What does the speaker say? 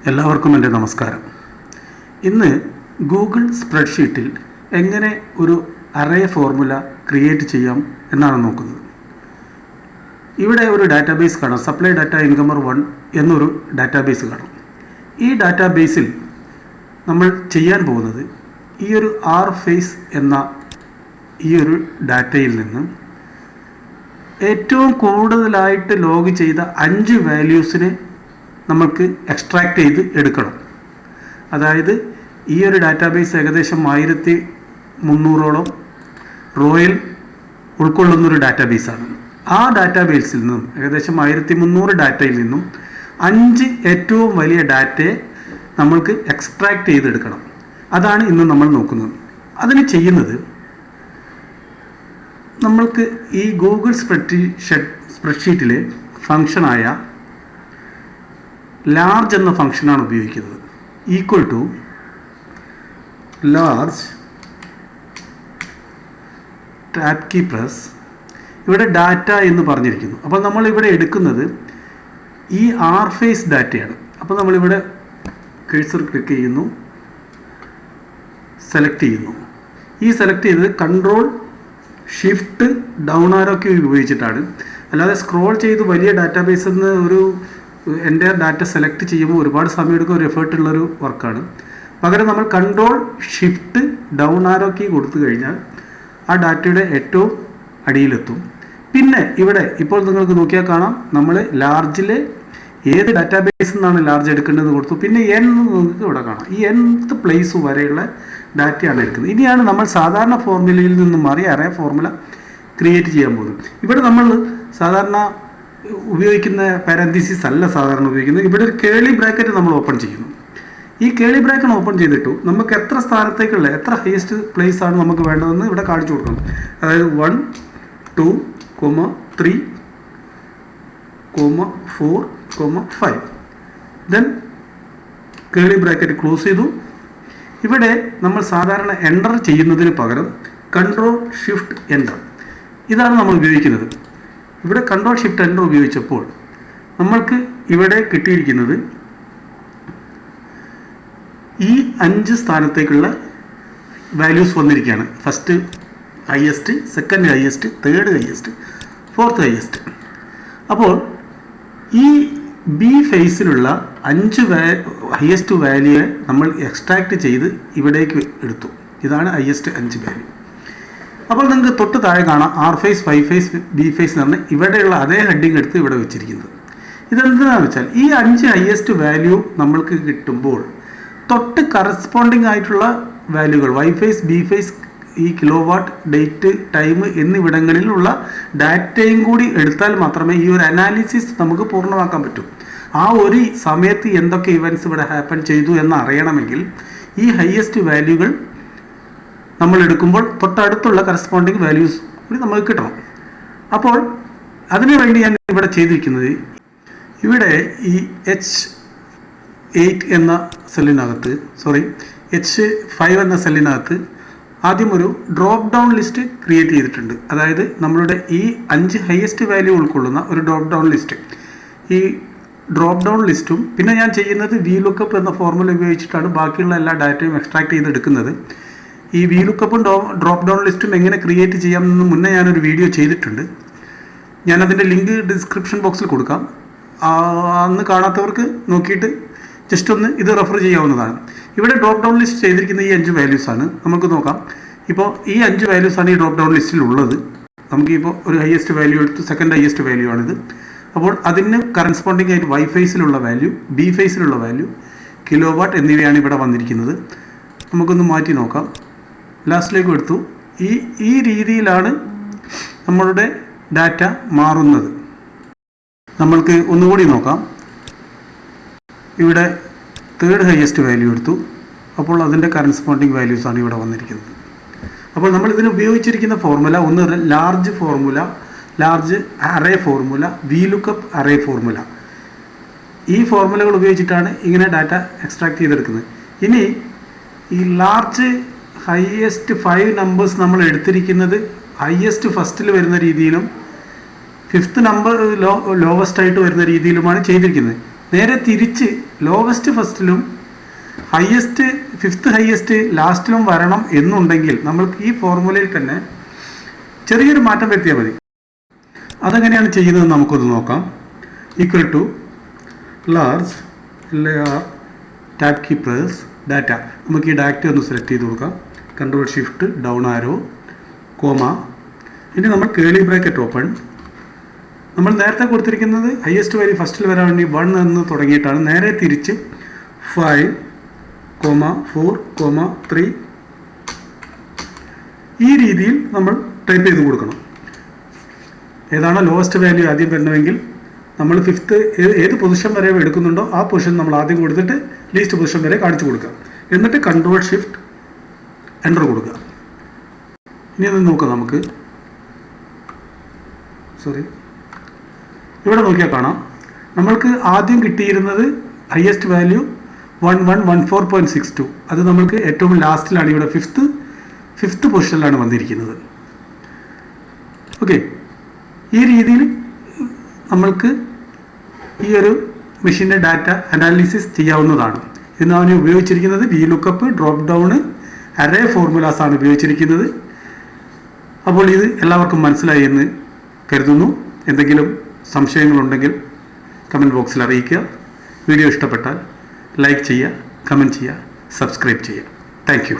എല്ലാവർക്കും എൻ്റെ നമസ്കാരം. ഇന്ന് ഗൂഗിൾ സ്പ്രെഡ്ഷീറ്റിൽ എങ്ങനെ ഒരു അറേ ഫോർമുല ക്രിയേറ്റ് ചെയ്യാം എന്നാണ് നോക്കുന്നത്. ഇവിടെ ഒരു ഡാറ്റാബേസ് കാണാം, സപ്ലൈ ഡാറ്റ ഇൻകമർ 1 എന്നൊരു ഡാറ്റാബേസ് കാണാം. ഈ ഡാറ്റാബേസിൽ നമ്മൾ ചെയ്യാൻ പോകുന്നത് ഈ ഒരു ആർ ഫേസ് എന്ന ഈ ഒരു ഡാറ്റയിൽ നിന്ന് ഏറ്റവും കൂടുതലായിട്ട് ലോഗ് ചെയ്ത 5 വാല്യൂസിനെ നമുക്ക് എക്സ്ട്രാക്റ്റ് ചെയ്ത് എടുക്കണം. അതായത് ഈ ഒരു ഡാറ്റാബേസ് ഏകദേശം 1300ഓളം റോയിൽ ഉൾക്കൊള്ളുന്നൊരു ഡാറ്റാബേസാണ്. ആ ഡാറ്റാബേസിൽ നിന്നും ഏകദേശം 1300 ഡാറ്റയിൽ നിന്നും 5 ഏറ്റവും വലിയ ഡാറ്റയെ നമ്മൾക്ക് എക്സ്ട്രാക്റ്റ് ചെയ്തെടുക്കണം. അതാണ് ഇന്ന് നമ്മൾ നോക്കുന്നത്. അതിന് ചെയ്യുന്നത് നമ്മൾക്ക് ഈ ഗൂഗിൾ സ്പ്രെഡ്ഷീറ്റിലെ ഫംഗ്ഷനായ ലാർജ് എന്ന ഫംഗ്ഷനാണ് ഉപയോഗിക്കുന്നത്. Equal to large tab key press, ഇവിടെ ഡാറ്റ എന്ന് പറഞ്ഞിരിക്കുന്നു. അപ്പോൾ നമ്മൾ ഇവിടെ എടുക്കുന്നത് ഈ ആർ ഫേസ് ഡാറ്റയാണ്. അപ്പോൾ നമ്മളിവിടെ കഴ്സർ ക്ലിക്ക് ചെയ്യുന്നു, സെലക്ട് ചെയ്യുന്നു. ഈ സെലക്ട് ചെയ്തത് control shift down arrow key ഉപയോഗിച്ചിട്ടാണ്. അല്ലാതെ സ്ക്രോൾ ചെയ്ത് വലിയ ഡാറ്റാബേസിൽ നിന്ന് ഒരു എൻ്റെ ഡാറ്റ സെലക്ട് ചെയ്യുമ്പോൾ ഒരുപാട് സമയം എടുക്കുക, ഒരു എഫേർട്ട് ഉള്ളൊരു വർക്കാണ്. പകരം നമ്മൾ control shift down arrow key കൊടുത്തു കഴിഞ്ഞാൽ ആ ഡാറ്റയുടെ ഏറ്റവും അടിയിലെത്തും. പിന്നെ ഇവിടെ ഇപ്പോൾ നിങ്ങൾക്ക് നോക്കിയാൽ കാണാം, നമ്മൾ ലാർജിലെ ഏത് ഡാറ്റാബേസിൽ നിന്നാണ് ലാർജ് എടുക്കേണ്ടതെന്ന് കൊടുത്തു. പിന്നെ എൻ നിങ്ങൾക്ക് ഇവിടെ കാണാം, ഈ nth പ്ലേസ് വരെയുള്ള ഡാറ്റയാണ് എടുക്കുന്നത്. ഇനിയാണ് നമ്മൾ സാധാരണ ഫോർമുലയിൽ നിന്നും മാറി അറേ ഫോർമുല ക്രിയേറ്റ് ചെയ്യാൻ പോകുന്നത്. ഇവിടെ നമ്മൾ സാധാരണ ഉപയോഗിക്കുന്ന പാരന്തസിസ് അല്ല സാധാരണ ഉപയോഗിക്കുന്നത്. ഇവിടെ ഒരു കേളി ബ്രാക്കറ്റ് നമ്മൾ ഓപ്പൺ ചെയ്യുന്നു. ഈ കേളി ബ്രാക്കറ്റ് ഓപ്പൺ ചെയ്തിട്ടു നമുക്ക് എത്ര സ്ഥാനത്തേക്കുള്ള എത്ര ഹയസ്റ്റ് പ്ലേസ് ആണ് നമുക്ക് വേണ്ടതെന്ന് ഇവിടെ കാണിച്ചു കൊടുക്കണം. അതായത് 1, 2, 3, 4, 5. ദെൻ കേളി ബ്രാക്കറ്റ് ക്ലോസ് ചെയ്തു. ഇവിടെ നമ്മൾ സാധാരണ എൻ്റർ ചെയ്യുന്നതിന് പകരം കൺട്രോൾ ഷിഫ്റ്റ് എൻ്റർ ഇതാണ് നമ്മൾ ഉപയോഗിക്കുന്നത്. ഇവിടെ കൺട്രോൾ ഷിഫ്റ്റ് എൻ്റർ ഉപയോഗിച്ചപ്പോൾ നമ്മൾക്ക് ഇവിടെ കിട്ടിയിരിക്കുന്നത് ഈ 5 സ്ഥാനത്തേക്കുള്ള വാല്യൂസ് വന്നിരിക്കുകയാണ്. First highest, second highest, third highest, fourth highest. അപ്പോൾ ഈ ബി ഫേസിലുള്ള 5 ഹയസ്റ്റ് വാല്യൂയെ നമ്മൾ എക്സ്ട്രാക്റ്റ് ചെയ്ത് ഇവിടേക്ക് എടുത്തു. ഇതാണ് ഹയസ്റ്റ് 5 വാല്യൂ. അപ്പോൾ നിങ്ങൾക്ക് തൊട്ട് താഴെ കാണാം R phase, five phase, B phase എന്ന് പറഞ്ഞാൽ ഇവിടെയുള്ള അതേ ഹെഡിങ് എടുത്ത് ഇവിടെ വെച്ചിരിക്കുന്നത്. ഇതെന്താണെന്ന് വെച്ചാൽ ഈ 5 ഹയസ്റ്റ് വാല്യൂ നമ്മൾക്ക് കിട്ടുമ്പോൾ തൊട്ട് കറസ്പോണ്ടിങ് ആയിട്ടുള്ള വാല്യൂകൾ വൈ ഫേസ്, ബി ഫേസ്, ഈ കിലോ വാട്ട്, ഡേറ്റ്, ടൈം എന്നിവിടങ്ങളിലുള്ള ഡാറ്റയും കൂടി എടുത്താൽ മാത്രമേ ഈ ഒരു അനാലിസിസ് നമുക്ക് പൂർണ്ണമാക്കാൻ പറ്റൂ. ആ ഒരു സമയത്ത് എന്തൊക്കെ ഇവൻറ്റ്സ് ഇവിടെ ഹാപ്പൻ ചെയ്തു എന്ന് അറിയണമെങ്കിൽ ഈ ഹയസ്റ്റ് വാല്യൂകൾ നമ്മൾ എടുക്കുമ്പോൾ തൊട്ടടുത്തുള്ള കറസ്പോണ്ടിങ് വാല്യൂസ് കൂടി നമുക്ക് കിട്ടണം. അപ്പോൾ അതിനുവേണ്ടി ഞാൻ ഇവിടെ ചെയ്തിരിക്കുന്നത്, ഇവിടെ ഈ H8 എന്ന സെല്ലിനകത്ത് H5 എന്ന സെല്ലിനകത്ത് ആദ്യം ഒരു ഡ്രോപ്പ് ഡൗൺ ലിസ്റ്റ് ക്രിയേറ്റ് ചെയ്തിട്ടുണ്ട്. അതായത് നമ്മളുടെ ഈ 5 ഹയസ്റ്റ് വാല്യൂ ഉൾക്കൊള്ളുന്ന ഒരു ഡ്രോപ്പ് ഡൗൺ ലിസ്റ്റ്. ഈ ഡ്രോപ്പ് ഡൗൺ ലിസ്റ്റും പിന്നെ ഞാൻ ചെയ്യുന്നത് VLOOKUP എന്ന ഫോർമുല ഉപയോഗിച്ചിട്ടാണ് ബാക്കിയുള്ള എല്ലാ ഡാറ്റയും എക്സ്ട്രാക്ട് ചെയ്തെടുക്കുന്നത്. ഈ VLOOKUPും ഡ്രോപ്പ് ഡൗൺ ലിസ്റ്റും എങ്ങനെ ക്രിയേറ്റ് ചെയ്യാമെന്ന് മുന്നേ ഞാനൊരു വീഡിയോ ചെയ്തിട്ടുണ്ട്. ഞാനതിൻ്റെ ലിങ്ക് ഡിസ്ക്രിപ്ഷൻ ബോക്സിൽ കൊടുക്കാം. അന്ന് കാണാത്തവർക്ക് നോക്കിയിട്ട് ജസ്റ്റ് ഒന്ന് ഇത് റെഫർ ചെയ്യാവുന്നതാണ്. ഇവിടെ ഡ്രോപ്പ് ഡൗൺ ലിസ്റ്റ് ചെയ്തിരിക്കുന്ന ഈ 5 വാല്യൂസാണ്. നമുക്ക് നോക്കാം. ഇപ്പോൾ ഈ 5 വാല്യൂസാണ് ഈ ഡ്രോപ്പ് ഡൗൺ ലിസ്റ്റിൽ ഉള്ളത്. നമുക്കിപ്പോൾ ഒരു ഹയസ്റ്റ് വാല്യൂ എടുത്ത് സെക്കൻഡ് ഹയസ്റ്റ് വാല്യൂ ആണിത്. അപ്പോൾ അതിന് കറസ്പോണ്ടിങ് ആയിട്ട് വൈ ഫേസിലുള്ള വാല്യൂ, ബി ഫേസിലുള്ള വാല്യൂ, കിലോ വാട്ട് എന്നിവയാണ് ഇവിടെ വന്നിരിക്കുന്നത്. നമുക്കൊന്ന് മാറ്റി നോക്കാം. ലാസ്റ്റിലേക്ക് എടുത്തു. ഈ രീതിയിലാണ് നമ്മളുടെ ഡാറ്റ മാറുന്നത്. നമ്മൾക്ക് ഒന്നുകൂടി നോക്കാം. ഇവിടെ തേർഡ് ഹയസ്റ്റ് വാല്യൂ എടുത്തു. അപ്പോൾ അതിൻ്റെ കറസ്പോണ്ടിങ് വാല്യൂസാണ് ഇവിടെ വന്നിരിക്കുന്നത്. അപ്പോൾ നമ്മൾ ഇതിന് ഉപയോഗിച്ചിരിക്കുന്ന ഫോർമുല ഒന്ന് large formula, large array formula, VLOOKUP array formula. ഈ ഫോർമുലകൾ ഉപയോഗിച്ചിട്ടാണ് ഇങ്ങനെ ഡാറ്റ എക്സ്ട്രാക്ട് ചെയ്തെടുക്കുന്നത്. ഇനി ഈ ലാർജ് ഹയസ്റ്റ് 5 നമ്പേഴ്സ് നമ്മൾ എടുത്തിരിക്കുന്നത് ഹയസ്റ്റ് ഫസ്റ്റിൽ വരുന്ന രീതിയിലും ഫിഫ്ത്ത് നമ്പർ ലോവസ്റ്റ് ആയിട്ട് വരുന്ന രീതിയിലുമാണ് ചെയ്തിരിക്കുന്നത്. നേരെ തിരിച്ച് ലോവസ്റ്റ് ഫസ്റ്റിലും ഹയസ്റ്റ് ഫിഫ്ത്ത് ഹയസ്റ്റ് ലാസ്റ്റിലും വരണം എന്നുണ്ടെങ്കിൽ നമ്മൾക്ക് ഈ ഫോർമുലയിൽ തന്നെ ചെറിയൊരു മാറ്റം വരുത്തിയാൽ മതി. അതെങ്ങനെയാണ് ചെയ്യുന്നത് നമുക്കൊന്ന് നോക്കാം. Equal to large tab key press data. നമുക്ക് ഈ ഡാറ്റ ഒന്ന് സെലക്ട് ചെയ്ത് കൊടുക്കാം. Control shift down arrow comma. ഇനി നമ്മൾ കേളി ബ്രാക്കറ്റ് ഓപ്പൺ. നമ്മൾ നേരത്തെ കൊടുത്തിരിക്കുന്നത് ഹയസ്റ്റ് വാല്യൂ ഫസ്റ്റിൽ വരാൻ വേണ്ടി 1 എന്ന് തുടങ്ങിയിട്ടാണ്. നേരെ തിരിച്ച് 5, 4, 3 ഈ രീതിയിൽ നമ്മൾ ടൈപ്പ് ചെയ്ത് കൊടുക്കണം. ഏതാണോ ലോവസ്റ്റ് വാല്യൂ ആദ്യം വരണമെങ്കിൽ നമ്മൾ ഫിഫ്ത്ത് ഏത് പൊസിഷൻ വരെ എടുക്കുന്നുണ്ടോ ആ പൊസിഷൻ നമ്മൾ ആദ്യം കൊടുത്തിട്ട് ലീസ്റ്റ് പൊസിഷൻ വരെ കാണിച്ചു കൊടുക്കുക. എന്നിട്ട് കൺട്രോൾ ഷിഫ്റ്റ് എൻ്റർ കൊടുക്കുക. ഇനി ഒന്ന് നോക്കാം നമുക്ക്. ഇവിടെ നോക്കിയാൽ കാണാം നമ്മൾക്ക് ആദ്യം കിട്ടിയിരുന്നത് ഹയസ്റ്റ് വാല്യൂ 1114.62. അത് നമ്മൾക്ക് ഏറ്റവും ലാസ്റ്റിലാണ്, ഇവിടെ ഫിഫ്ത്ത് പൊസിഷനിലാണ് വന്നിരിക്കുന്നത്. ഓക്കെ, ഈ രീതിയിൽ നമ്മൾക്ക് ഈ ഒരു മെഷീൻ്റെ ഡാറ്റ അനാലിസിസ് ചെയ്യാവുന്നതാണ്. ഇന്ന് അവന് ഉപയോഗിച്ചിരിക്കുന്നത് VLOOKUP, drop down, array formulas ആണ് ഉപയോഗിച്ചിരിക്കുന്നത്. അപ്പോൾ ഇത് എല്ലാവർക്കും മനസ്സിലായി എന്ന് കരുതുന്നു. എന്തെങ്കിലും സംശയങ്ങളുണ്ടെങ്കിൽ കമൻറ്റ് ബോക്സിൽ അറിയിക്കുക. വീഡിയോ ഇഷ്ടപ്പെട്ടാൽ ലൈക്ക് ചെയ്യുക, കമൻറ്റ് ചെയ്യുക, സബ്സ്ക്രൈബ് ചെയ്യുക. Thank you.